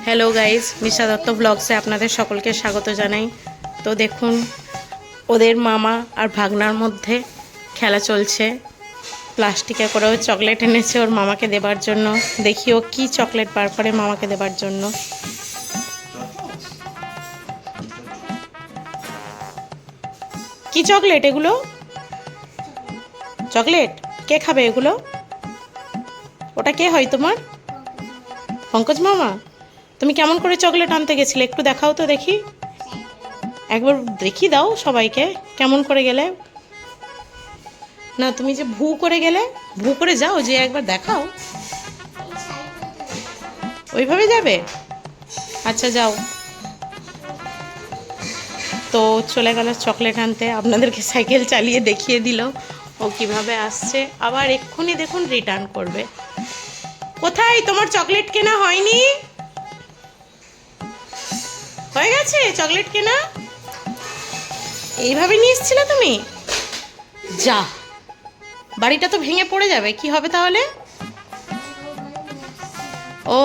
Hello guys, মিশা দত্ত ব্লগসে আপনাদের সকলকে স্বাগত জানাই। তো দেখুন, ওদের মামা আর ভাগনার মধ্যে খেলা চলছে। প্লাস্টিকে করে ও চকলেট এনেছে ওর মামাকে দেবার জন্য। দেখি ও কী চকলেট বার করে মামাকে দেবার জন্য। কি চকলেট এগুলো? চকলেট কে খাবে এগুলো? ওটা কে হয় তোমার? পঙ্কজ মামা। তুমি কেমন করে চকলেট আনতে গেছিলে একটু দেখাও তো দেখি। একবার দেখি দাও সবাইকে কেমন করে গেলে। না, তুমি যে ভু করে গেলে, ভু করে যাও, যে একবার দেখাও। ওইভাবে যাবে? আচ্ছা যাও। তো চলে গেল চকলেট আনতে, আপনাদেরকে সাইকেল চালিয়ে দেখিয়ে দিল ও কিভাবে আসছে। আবার এক্ষুনি দেখুন রিটার্ন করবে। কোথায় তোমার চকলেট কেনা হয়নি? হয়ে গেছে চকলেট কেনা? এইভাবে নিয়ে এসেছিলে তুমি? যা, বাড়িটা তো ভেঙে পড়ে যাবে, কি হবে তাহলে? ও,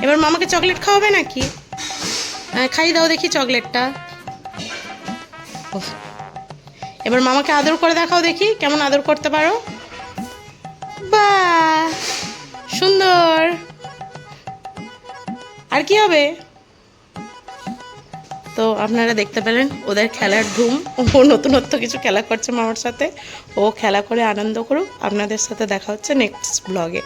এবার মামাকে চকলেট খাওয়াবে নাকি? খাইয়ে দাও দেখি চকলেটটা। এবার মামাকে আদর করে দেখাও দেখি কেমন আদর করতে পারো। বাহ, সুন্দর। আর কি হবে? তো আপনারা দেখতে পেলেন ওদের খেলার ধুম। ও নতুনত্ব কিছু খেলা করছে মামার সাথে। ও খেলা করে আনন্দ করুক। আপনাদের সাথে দেখা হচ্ছে নেক্সট ব্লগে।